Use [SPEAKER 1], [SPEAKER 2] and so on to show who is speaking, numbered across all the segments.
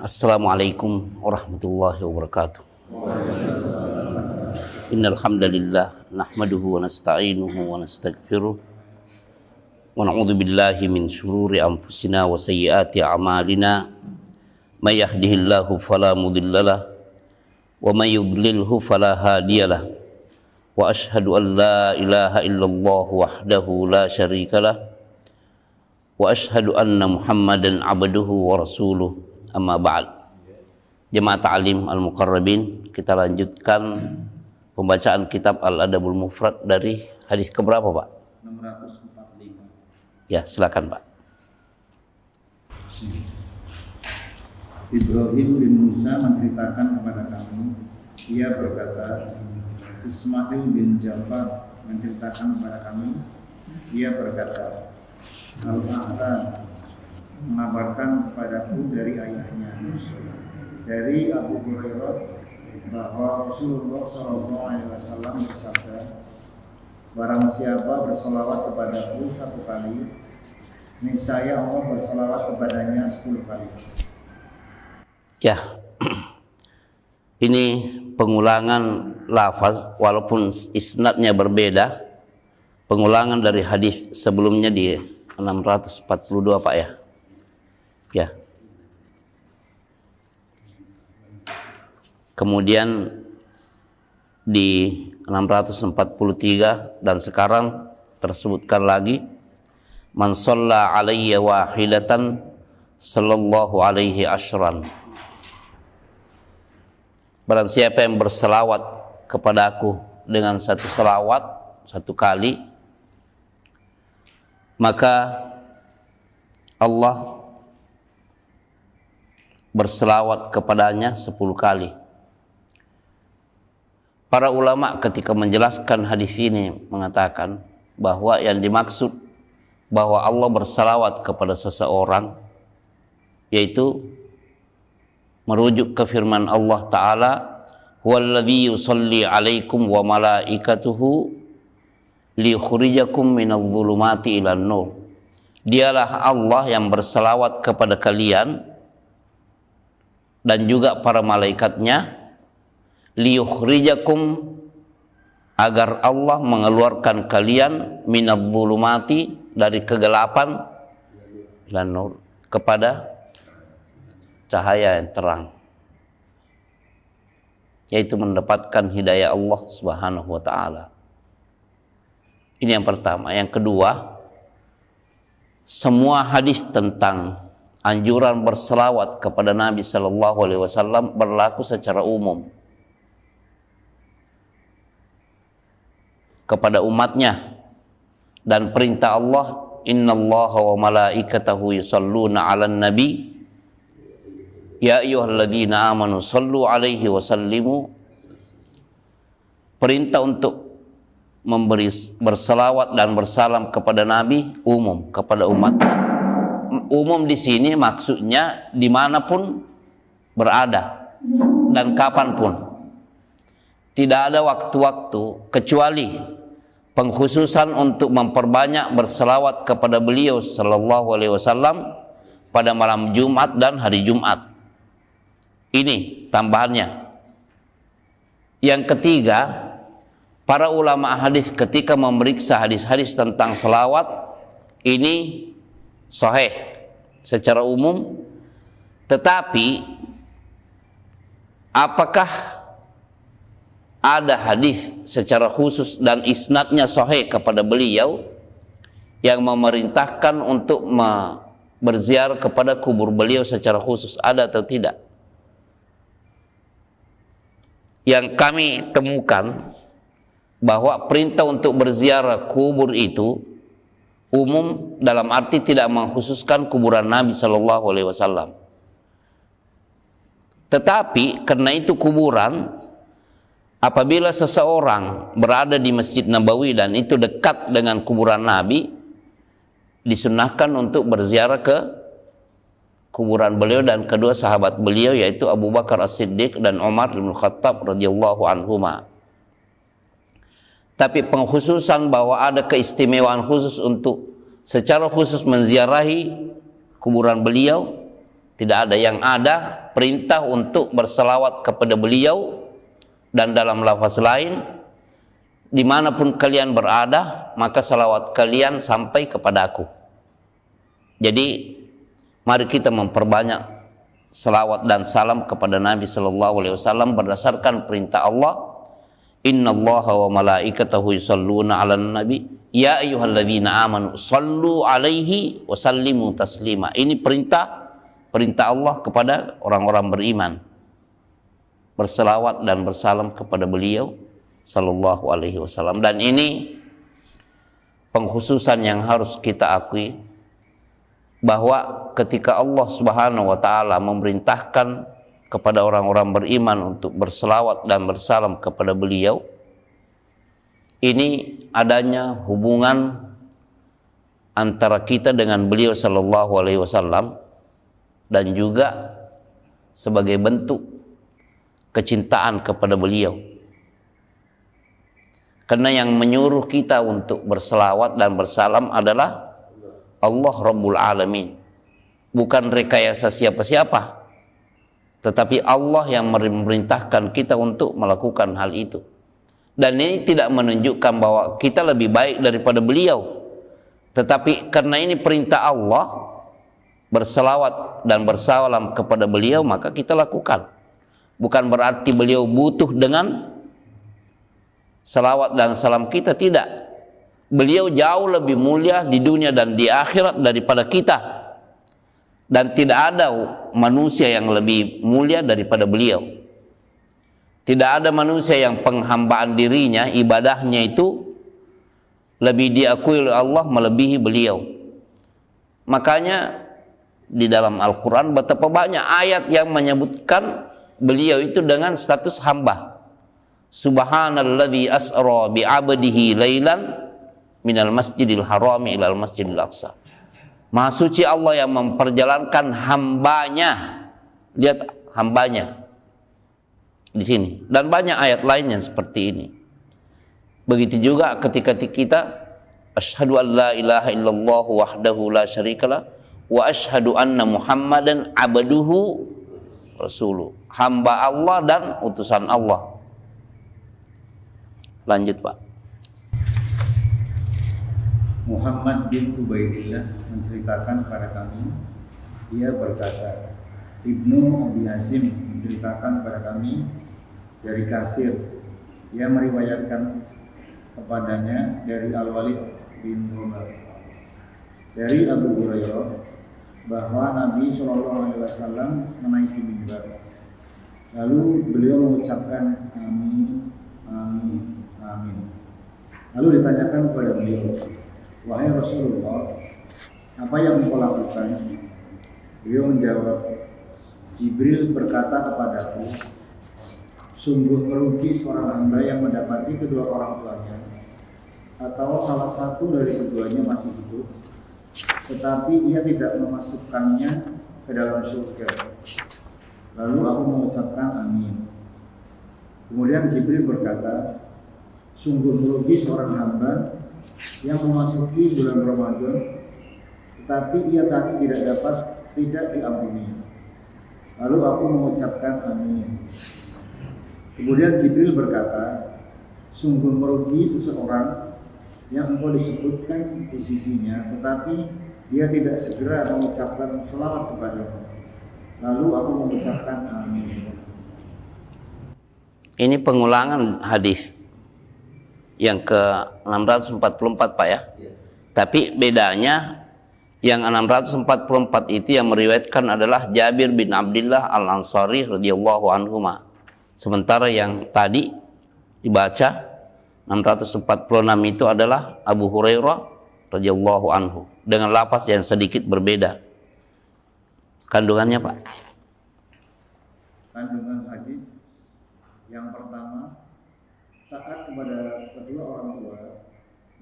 [SPEAKER 1] Assalamualaikum warahmatullahi wabarakatuh. Innal hamdalillah nahmaduhu wa nasta'inuhu wa nastaghfiruh wa na'udzu billahi min shururi anfusina wa sayyiati a'malina. May yahdihillahu fala mudhillalah wa may yudlilhu fala hadiyalah. Wa asyhadu an la ilaha illallah wahdahu la syarikalah wa asyhadu anna Muhammadan abduhu wa rasuluh. Amma ba'd. Jemaah Ta'lim Al-Muqarrabin, kita lanjutkan pembacaan kitab Al-Adabul Mufrad dari hadis keberapa, Pak? 645. Ya, silakan, Pak.
[SPEAKER 2] Ibrahim bin Musa menceritakan kepada kami, ia berkata, Ismail bin Ja'far menceritakan kepada kami, ia berkata, Al-A'la mengabarkan kepadaku dari ayahnya dari Abu Hurairah bahwa Rasulullah SAW bersabda, barang siapa bersolawat kepadaku 1 kali, niscaya Allah bersolawat kepadanya 10 kali.
[SPEAKER 1] Ya, ini pengulangan lafaz walaupun isnadnya berbeda, pengulangan dari hadis sebelumnya di 642, Pak ya. Ya. Kemudian di 643 dan sekarang tersebutkan lagi, man shalla alayya wahidatan sallallahu alaihi asyran. Barang siapa yang berselawat kepadaku dengan 1 selawat 1 kali, maka Allah berselawat kepadanya 10 kali. Para ulama ketika menjelaskan hadis ini mengatakan bahwa yang dimaksud bahwa Allah berselawat kepada seseorang yaitu merujuk ke firman Allah Ta'ala, huwallazi yusalli alaikum wa malaikatuhu liyukhrijakum minadh-dhulumati ilan nur. Dialah Allah yang berselawat kepada kalian dan juga para malaikatnya, liyukhrijakum, agar Allah mengeluarkan kalian minadh-dhulumati, dari kegelapan, ilan nur, kepada cahaya yang terang, yaitu mendapatkan hidayah Allah Subhanahu wa ta'ala. Ini yang pertama. Yang kedua, semua hadis tentang anjuran berselawat kepada Nabi Sallallahu Alaihi Wasallam berlaku secara umum kepada umatnya, dan perintah Allah, innallaha wa malaikatahu yusalluna 'alan nabi ya ayyuhalladzina amanu sallu 'alaihi wa sallimu. Perintah untuk berselawat dan bersalam kepada Nabi umum kepada umatnya. Umum di sini maksudnya dimanapun berada dan kapanpun. Tidak ada waktu-waktu kecuali pengkhususan untuk memperbanyak berselawat kepada beliau Sallallahu Alaihi Wasallam pada malam Jumat dan hari Jumat. Ini tambahannya. Yang ketiga, para ulama hadis ketika memeriksa hadis-hadis tentang selawat ini sahih secara umum, tetapi apakah ada hadis secara khusus dan isnadnya sahih kepada beliau yang memerintahkan untuk berziarah kepada kubur beliau secara khusus, ada atau tidak? Yang kami temukan bahwa perintah untuk berziarah kubur itu umum dalam arti tidak mengkhususkan kuburan Nabi Sallallahu Alaihi Wasallam. Tetapi karena itu kuburan, apabila seseorang berada di Masjid Nabawi dan itu dekat dengan kuburan Nabi, disunnahkan untuk berziarah ke kuburan beliau dan kedua sahabat beliau, yaitu Abu Bakar As-Siddiq dan Umar bin Khattab radhiyallahu anhuma. Tapi pengkhususan bahwa ada keistimewaan khusus untuk secara khusus menziarahi kuburan beliau tidak ada. Yang ada perintah untuk berselawat kepada beliau, dan dalam lafaz lain, dimanapun kalian berada, maka salawat kalian sampai kepada aku. Jadi mari kita memperbanyak salawat dan salam kepada Nabi Sallallahu Alaihi Wasallam berdasarkan perintah Allah. Innallaha wa malaikatahu yusalluna 'alan nabi ya ayyuhalladzina amanu sallu 'alaihi wa sallimu taslima. Ini perintah Allah kepada orang-orang beriman, berselawat dan bersalam kepada beliau Sallallahu Alaihi Wasallam. Dan ini pengkhususan yang harus kita akui, bahwa ketika Allah Subhanahu wa taala memerintahkan kepada orang-orang beriman untuk berselawat dan bersalam kepada beliau, ini adanya hubungan antara kita dengan beliau Sallallahu Alaihi Wasallam, dan juga sebagai bentuk kecintaan kepada beliau. Karena yang menyuruh kita untuk berselawat dan bersalam adalah Allah Rabbul Alamin, bukan rekayasa siapa-siapa, tetapi Allah yang memerintahkan kita untuk melakukan hal itu. Dan ini tidak menunjukkan bahwa kita lebih baik daripada beliau, tetapi karena ini perintah Allah, berselawat dan bersalam kepada beliau, maka kita lakukan. Bukan berarti beliau butuh dengan salawat dan salam kita, tidak. Beliau jauh lebih mulia di dunia dan di akhirat daripada kita. Dan tidak ada manusia yang lebih mulia daripada beliau. Tidak ada manusia yang penghambaan dirinya, ibadahnya itu lebih diakui oleh Allah melebihi beliau. Makanya di dalam Al-Quran betapa banyak ayat yang menyebutkan beliau itu dengan status hamba. Subhanalladzi asra bi'abdihi lailan minal masjidil harami ilal masjidil aqsa. Maha suci Allah yang memperjalankan hambanya. Lihat hambanya di sini. Dan banyak ayat lainnya seperti ini. Begitu juga ketika kita asyhadu an la ilaha illallah wahdahu la syarikalah wa asyhadu anna Muhammadan abduhu rasuluh. Hamba Allah dan utusan Allah. Lanjut, Pak.
[SPEAKER 2] Muhammad bin Ubaidillah menceritakan kepada kami, ia berkata, Ibnu Abi Hasim menceritakan kepada kami dari Katsir, ia meriwayatkan kepadanya dari Al-Walid bin Umar, dari Abu Hurairah, bahwa Nabi SAW menaiki mimbar. Lalu beliau mengucapkan amin, amin, amin. Lalu ditanyakan kepada beliau, wahai Rasulullah, apa yang engkau lakukan? Beliau menjawab, Jibril berkata kepadaku, sungguh merugi seorang hamba yang mendapati kedua orang tuanya, atau salah satu dari keduanya masih hidup, tetapi ia tidak memasukkannya ke dalam surga. Lalu aku mengucapkan amin. Kemudian Jibril berkata, sungguh merugi seorang hamba yang memasuki bulan Ramadan, tetapi ia tadi tidak diampuni. Lalu aku mengucapkan amin. Kemudian Jibril berkata, sungguh merugi seseorang yang engkau disebutkan di sisinya, tetapi dia tidak segera mengucapkan selawat kepadamu. Lalu aku mengucapkan amin.
[SPEAKER 1] Ini pengulangan hadis yang ke 644, Pak ya. Tapi bedanya yang 644 itu yang meriwayatkan adalah Jabir bin Abdullah Al-Ansari radhiyallahu anhuma. Sementara yang tadi dibaca 646 itu adalah Abu Hurairah radhiyallahu anhu dengan lafaz yang sedikit berbeda. Kandungannya, Pak.
[SPEAKER 2] Kandungan hadis yang pertama, taat kepada kedua orang tua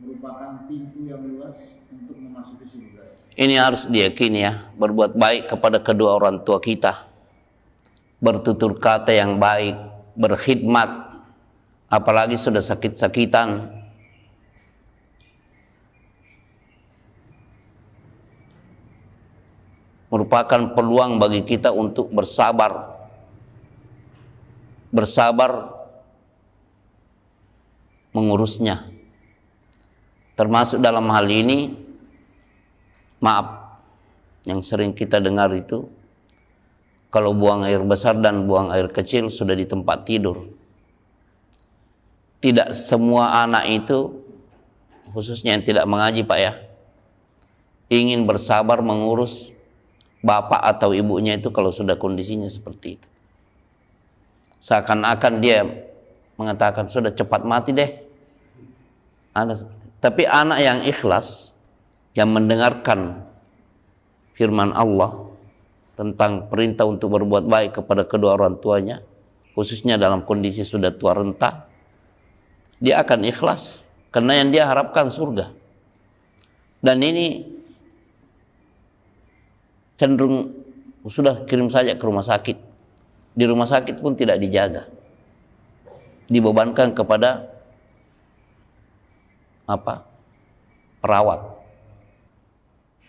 [SPEAKER 2] merupakan pintu yang luas untuk memasuki surga.
[SPEAKER 1] Ini harus diyakini ya, berbuat baik kepada kedua orang tua kita, bertutur kata yang baik, berkhidmat, apalagi sudah sakit-sakitan. merupakan peluang bagi kita untuk bersabar mengurusnya. Termasuk dalam hal ini, maaf, yang sering kita dengar itu, kalau buang air besar dan buang air kecil sudah di tempat tidur. Tidak semua anak itu, khususnya yang tidak mengaji Pak ya, ingin bersabar mengurus bapak atau ibunya itu kalau sudah kondisinya seperti itu. Seakan-akan dia mengatakan sudah cepat mati deh. Tapi anak yang ikhlas, yang mendengarkan firman Allah tentang perintah untuk berbuat baik kepada kedua orang tuanya, khususnya dalam kondisi sudah tua renta, dia akan ikhlas karena yang dia harapkan surga. Dan ini cenderung sudah kirim saja ke rumah sakit. Di rumah sakit pun tidak dijaga, dibebankan kepada perawat.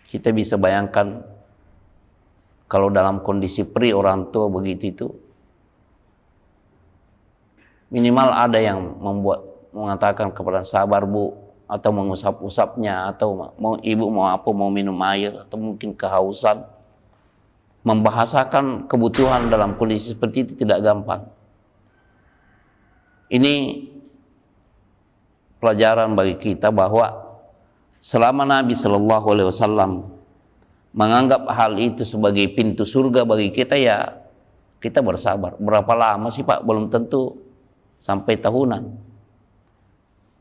[SPEAKER 1] Kita bisa bayangkan kalau dalam kondisi perih orang tua begitu itu, minimal ada yang mengatakan kepada sabar bu, atau mengusap-usapnya, atau ibu mau minum air, atau mungkin kehausan. Membahasakan kebutuhan dalam kondisi seperti itu tidak gampang. Ini pelajaran bagi kita bahwa selama Nabi Shallallahu Alaihi Wasallam menganggap hal itu sebagai pintu surga bagi kita, ya kita bersabar. Berapa lama sih Pak? Belum tentu sampai tahunan.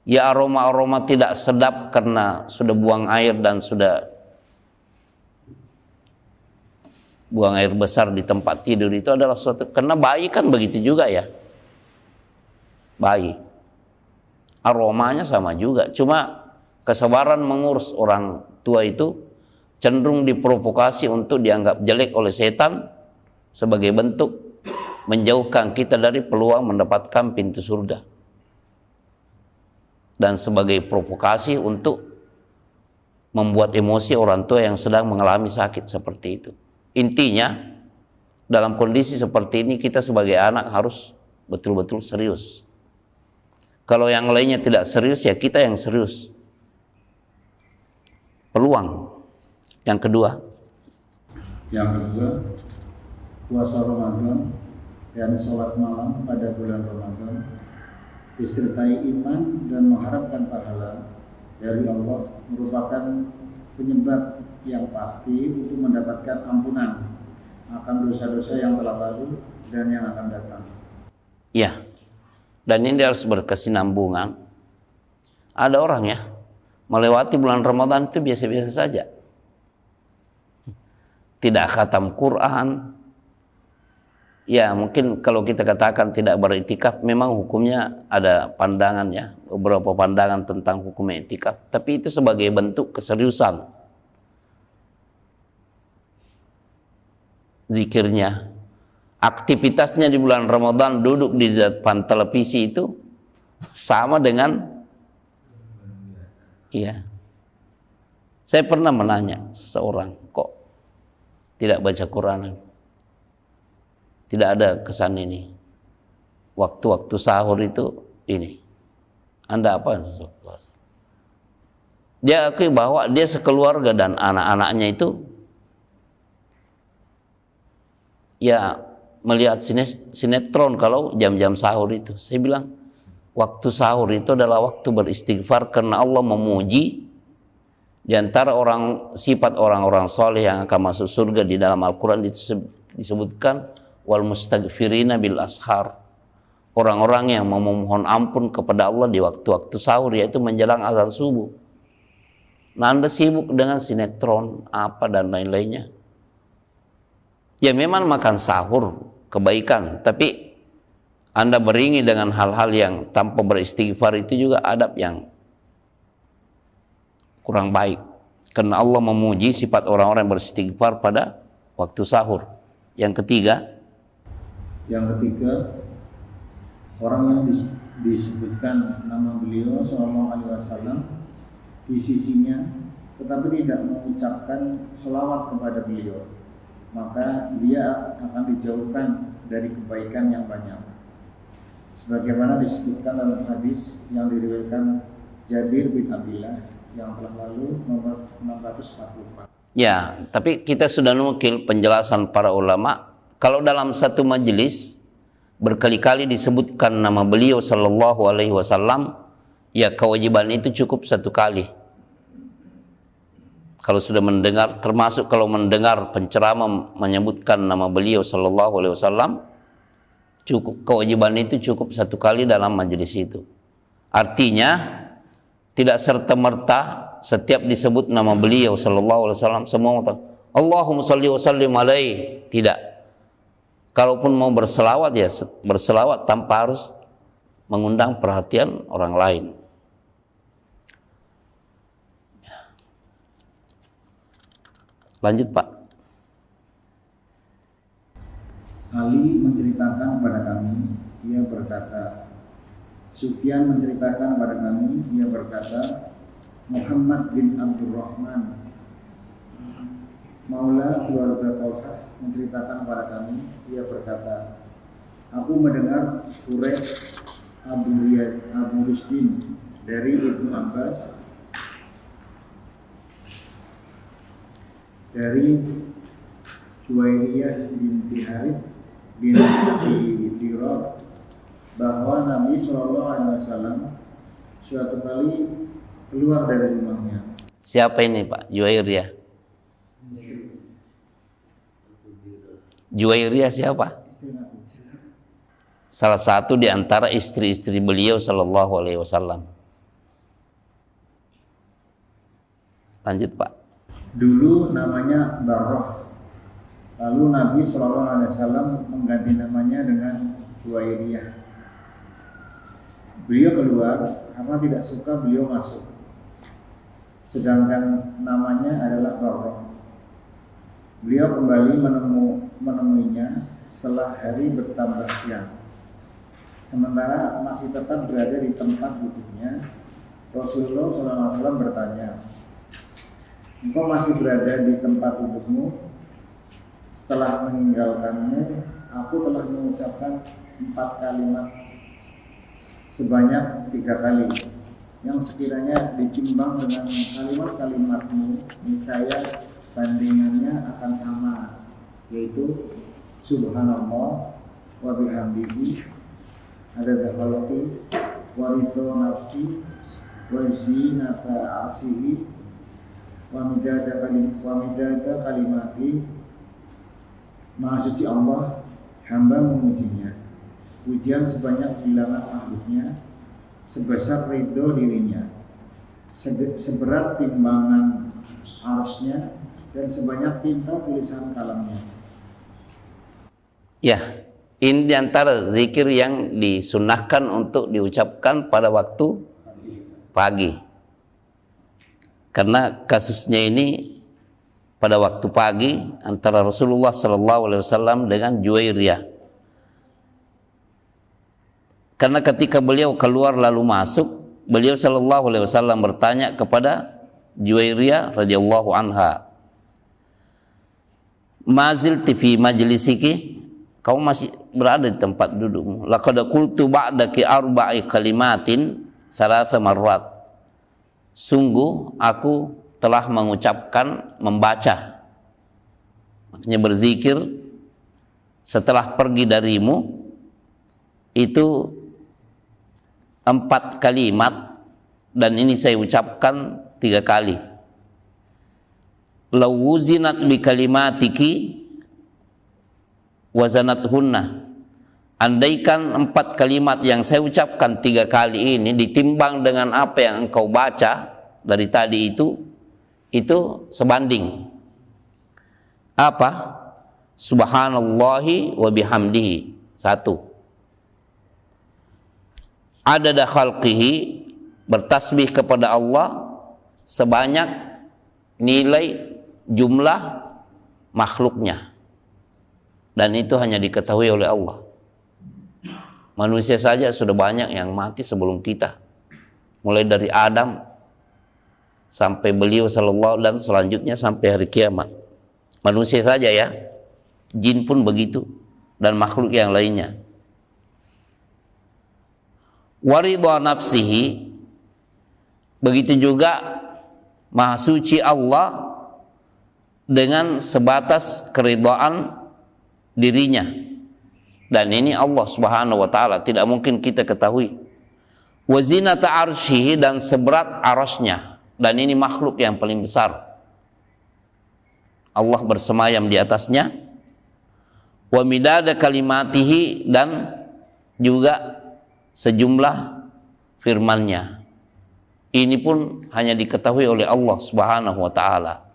[SPEAKER 1] Ya aroma-aroma tidak sedap karena sudah buang air dan sudah buang air besar di tempat tidur itu adalah suatu, karena bayi kan begitu juga ya. Bayi aromanya sama juga, cuma kesabaran mengurus orang tua itu cenderung diprovokasi untuk dianggap jelek oleh setan sebagai bentuk menjauhkan kita dari peluang mendapatkan pintu surga, dan sebagai provokasi untuk membuat emosi orang tua yang sedang mengalami sakit seperti itu. Intinya, dalam kondisi seperti ini kita sebagai anak harus betul-betul serius. Kalau yang lainnya tidak serius, ya kita yang serius. Peluang. Yang kedua,
[SPEAKER 2] puasa Ramadan dan sholat malam pada bulan Ramadan disertai iman dan mengharapkan pahala dari Allah merupakan penyebab yang pasti untuk mendapatkan ampunan akan dosa-dosa yang telah lalu dan yang akan datang.
[SPEAKER 1] Ya, dan ini harus berkesinambungan. Ada orang ya, melewati bulan Ramadan itu biasa-biasa saja. Tidak khatam Quran. Ya, mungkin kalau kita katakan tidak beriktikaf, memang hukumnya ada pandangan ya, beberapa pandangan tentang hukum iktikaf. Tapi itu sebagai bentuk keseriusan. Zikirnya, aktivitasnya di bulan Ramadan duduk di depan televisi itu sama dengan, iya. Saya pernah menanya seseorang, kok tidak baca Quran? Tidak ada kesan ini. Waktu-waktu sahur itu ini. Anda apa? Dia akui bahwa dia sekeluarga dan anak-anaknya itu ya melihat sinetron kalau jam-jam sahur itu. Saya bilang, waktu sahur itu adalah waktu beristighfar karena Allah memuji di antara sifat orang-orang soleh yang akan masuk surga di dalam Al-Quran disebutkan wal mustaghfirina bil ashar. Orang-orang yang memohon ampun kepada Allah di waktu-waktu sahur, yaitu menjelang azan subuh. Nah, Anda sibuk dengan sinetron apa dan lain-lainnya. Ya memang makan sahur kebaikan, tapi Anda beringi dengan hal-hal yang tanpa beristighfar itu juga adab yang kurang baik. Karena Allah memuji sifat orang-orang yang beristighfar pada waktu sahur. Yang ketiga,
[SPEAKER 2] orang yang disebutkan nama beliau Sallallahu Alaihi Wasallam di sisinya, tetapi tidak mengucapkan sholawat kepada beliau, maka dia akan dijauhkan dari kebaikan yang banyak. Sebagaimana disebutkan dalam hadis yang diriwayatkan Jabir bin Abdullah yang telah lalu nomor 644.
[SPEAKER 1] Ya, tapi kita sudah nukil penjelasan para ulama. Kalau dalam satu majelis berkali-kali disebutkan nama beliau sallallahu alaihi wasallam, ya kewajiban itu cukup satu kali. Kalau sudah mendengar, termasuk kalau mendengar penceramah menyebutkan nama beliau sallallahu alaihi wasallam, cukup, kewajiban itu cukup satu kali dalam majelis itu. Artinya tidak serta-merta setiap disebut nama beliau sallallahu alaihi wasallam semua tahu Allahumma shalli wa sallim alaihi. Tidak. Kalaupun mau berselawat ya berselawat tanpa harus mengundang perhatian orang lain. Lanjut Pak.
[SPEAKER 2] Ali menceritakan kepada kami, ia berkata, Sufyan menceritakan kepada kami, ia berkata, Muhammad bin Abdurrahman Maula keluarga Talhah menceritakan kepada kami, ia berkata, aku mendengar Furet Abu Rusdin dari Ibnu Abbas dari Juwairiyah binti Harith bin Abi Dirab bahwa Nabi SAW suatu kali keluar dari rumahnya.
[SPEAKER 1] Siapa ini Pak? Juwairiyah. Juwairiyah siapa? Salah satu di antara istri-istri beliau sallallahu alaihi wasallam. Lanjut Pak.
[SPEAKER 2] Dulu namanya Barrah. Lalu Nabi SAW mengganti namanya dengan Juwairiyah. Beliau keluar karena tidak suka beliau masuk. Sedangkan namanya adalah Barrah. Beliau kembali menemuinya setelah hari bertambah siang. Sementara masih tetap berada di tempat duduknya, Rasulullah SAW bertanya, engkau masih berada di tempat dudukmu? Setelah meninggalkanmu, aku telah mengucapkan 4 kalimat sebanyak 3 kali, yang sekiranya ditimbang dengan kalimat-kalimatmu, niscaya bandingannya akan sama, yaitu Subhanallah wa bihamdihi adada khalqi wa ridha nafsi wa zinata arsihi wa midada kalimati. Maha suci Allah, hamba memujinya. Pujian sebanyak bilangan makhluknya, sebesar ridho dirinya, seberat timbangan arsy-Nya, dan sebanyak tinta tulisan kalamnya. Ya, ini diantara zikir yang disunnahkan untuk diucapkan pada waktu pagi. Karena kasusnya ini pada waktu pagi antara Rasulullah SAW dengan Juwairiyah. Karena ketika beliau keluar lalu masuk, beliau SAW bertanya kepada Juwairiyah radhiyallahu anha, mazilti fi majlisiki, kau masih berada di tempat dudukmu. Laqad qultu ba'daki arba'i kalimatin thalatha marrat. Sungguh aku telah mengucapkan, membaca, maksudnya berzikir setelah pergi darimu itu 4 kalimat, dan ini saya ucapkan 3 kali. Law wuzinat bi kalimatiki wazanathunna. Andaikan 4 kalimat yang saya ucapkan 3 kali ini ditimbang dengan apa yang engkau baca dari tadi itu sebanding. Apa? Subhanallahi wa bihamdihi. 1. Adada khalqihi, bertasbih kepada Allah sebanyak nilai jumlah makhluknya, dan itu hanya diketahui oleh Allah. Manusia saja sudah banyak yang mati sebelum kita, mulai dari Adam sampai beliau sallallahu, dan selanjutnya sampai hari kiamat. Manusia saja ya,
[SPEAKER 1] Jin pun begitu, dan makhluk yang lainnya. Waridha nafsihi, begitu juga Maha Suci Allah dengan sebatas keridhaan dirinya. Dan ini Allah Subhanahu wa taala, tidak mungkin kita ketahui. Wa zinata arsyihi, dan seberat arasnya, dan ini makhluk yang paling besar. Allah bersemayam di atasnya. Wa midada kalimatihi, dan juga sejumlah firman-Nya. Ini pun hanya diketahui oleh Allah Subhanahu wa taala.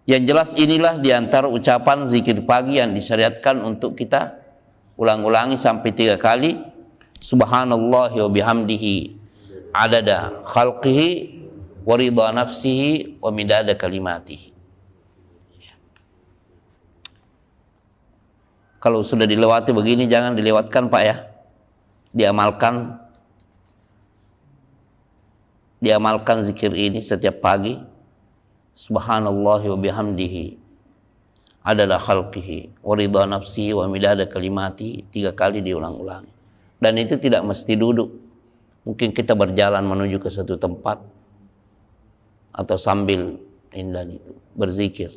[SPEAKER 1] Yang jelas inilah diantara ucapan zikir pagi yang disyariatkan untuk kita ulang-ulangi sampai 3 kali. Subhanallahi wa bihamdihi adada khalqihi wa ridha nafsihi wa midada kalimatihi. Kalau sudah dilewati begini jangan dilewatkan Pak ya. Diamalkan zikir ini setiap pagi. Subhanallahi wa bihamdihi adada khalqihi wa ridha nafsihi wa midada kalimatihi, 3 kali diulang-ulangi. Dan itu tidak mesti duduk. Mungkin kita berjalan menuju ke satu tempat atau sambil itu berzikir.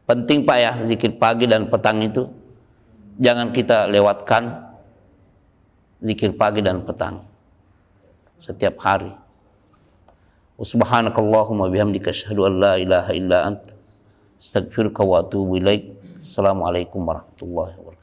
[SPEAKER 1] Penting Pak ya, zikir pagi dan petang itu jangan kita lewatkan. Zikir pagi dan petang setiap hari. Subhanakallahumma bihamdika asyhadu an la ilaha illa anta astaghfiruka wa atubu ilaik. Assalamualaikum warahmatullahi wabarakatuh.